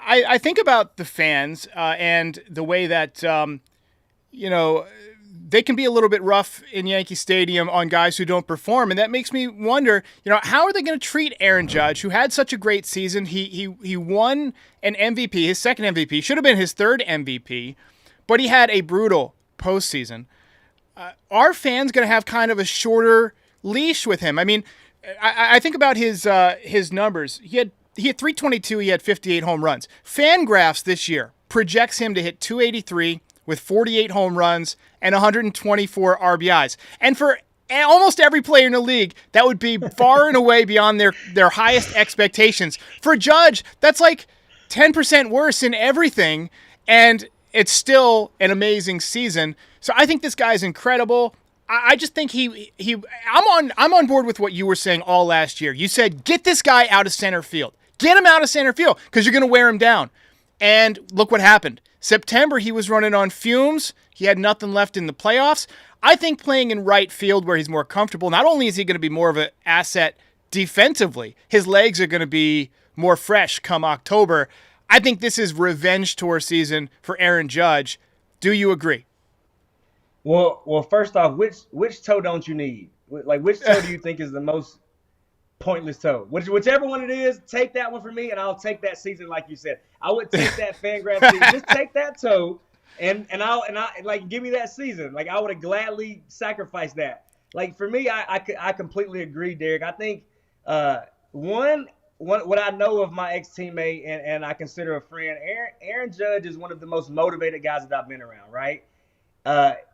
I think about the fans and the way that, you know, they can be a little bit rough in Yankee Stadium on guys who don't perform. And that makes me wonder, you know, how are they going to treat Aaron Judge, who had such a great season? He won an MVP, his second MVP, should have been his third MVP, but he had a brutal postseason. Are fans going to have kind of a shorter leash with him? I mean, I think about his numbers. He had 322. He had 58 home runs. Fangraphs this year projects him to hit 283 with 48 home runs and 124 RBIs. And for almost every player in the league, that would be far and away beyond their highest expectations. For Judge, that's like 10% worse in everything, and it's still an amazing season. So I think this guy's incredible. I just think I'm on board with what you were saying all last year. You said, get this guy out of center field. Get him out of center field because you're going to wear him down. And look what happened. September, he was running on fumes. He had nothing left in the playoffs. I think playing in right field where he's more comfortable, not only is he going to be more of an asset defensively, his legs are going to be more fresh come October. I think this is revenge tour season for Aaron Judge. Do you agree? Well, first off, which toe don't you need? Like, which toe do you think is the most pointless toe? Whichever one it is, take that one for me, and I'll take that season, like you said. I would take that Fangraph season. Just take that toe, and I like give me that season. Like, I would have gladly sacrificed that. Like, for me, I completely agree, Derek. I think what I know of my ex-teammate and I consider a friend, Aaron Judge is one of the most motivated guys that I've been around, right?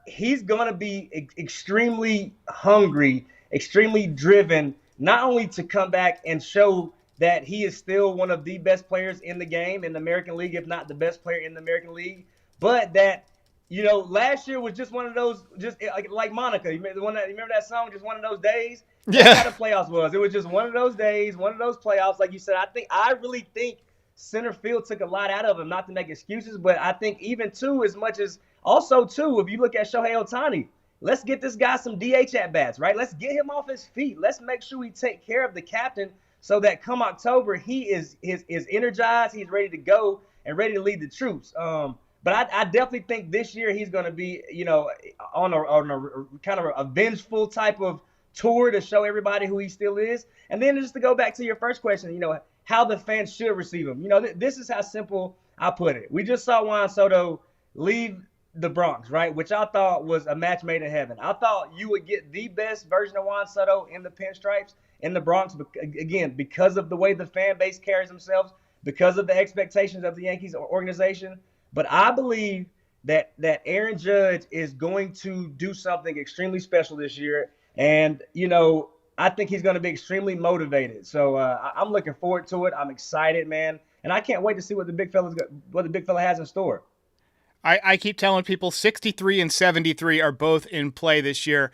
He's going to be extremely hungry, extremely driven, not only to come back and show that he is still one of the best players in the game, in the American League, if not the best player in the American League, but that, you know, last year was just one of those, just like Monica. You remember that song, Just One of Those Days? Yeah. That's how the playoffs was. It was just one of those days, one of those playoffs. Like you said, I really think center field took a lot out of him, not to make excuses, but I think even too, as much as also too, if you look at Shohei Ohtani, let's get this guy some DH at-bats, right? Let's get him off his feet. Let's make sure we take care of the captain so that come October, he is energized, he's ready to go and ready to lead the troops. But I definitely think this year he's going to be, you know, on a kind of a vengeful type of tour to show everybody who he still is. And then just to go back to your first question, you know, how the fans should receive him. You know, this is how simple I put it. We just saw Juan Soto leave the Bronx, right, which I thought was a match made in heaven. I thought you would get the best version of Juan Soto in the pinstripes in the Bronx, again, because of the way the fan base carries themselves, because of the expectations of the Yankees organization. But I believe that Aaron Judge is going to do something extremely special this year. And, you know, I think he's going to be extremely motivated. So I'm looking forward to it. I'm excited, man. And I can't wait to see what the big fella has in store. I keep telling people 63 and 73 are both in play this year.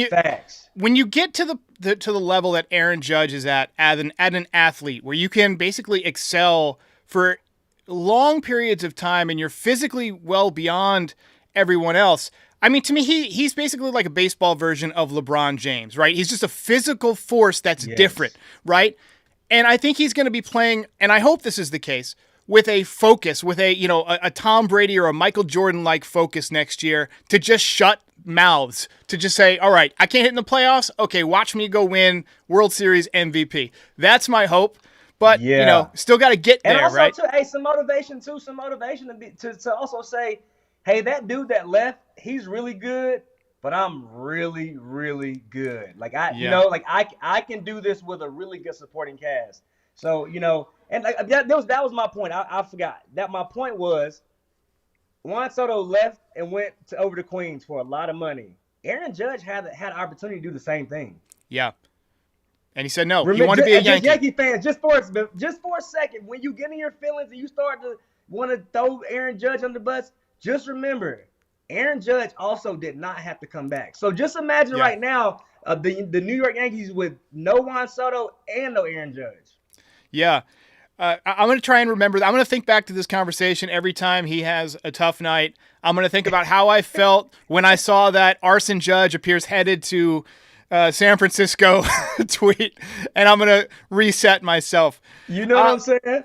Facts. When you get to the level that Aaron Judge is at an athlete, where you can basically excel for long periods of time and you're physically well beyond everyone else. I mean, to me, he's basically like a baseball version of LeBron James, right? He's just a physical force that's different, right? And I think he's going to be playing, and I hope this is the case, with a focus, with a Tom Brady or a Michael Jordan-like focus next year to just shut mouths, to just say, all right, I can't hit in the playoffs. Okay, watch me go win World Series MVP. That's my hope. But, you know, still got to get there, and also, right? Some motivation to also say, hey, that dude that left, he's really good, but I'm really, really good. Like, you know, like I can do this with a really good supporting cast. So, you know, and that was my point. I forgot that my point was Juan Soto left and went over to Queens for a lot of money. Aaron Judge had an opportunity to do the same thing. Yeah. And he said no. He wanted to be a Yankee. Yankee fans, just for a second, when you get in your feelings and you start to want to throw Aaron Judge on the bus, just remember, Aaron Judge also did not have to come back. So just imagine right now the New York Yankees with no Juan Soto and no Aaron Judge. Yeah. I'm going to try and remember that. I'm going to think back to this conversation every time he has a tough night. I'm going to think about how I felt when I saw that Arson Judge appears headed to San Francisco tweet, and I'm going to reset myself. You know what I'm saying?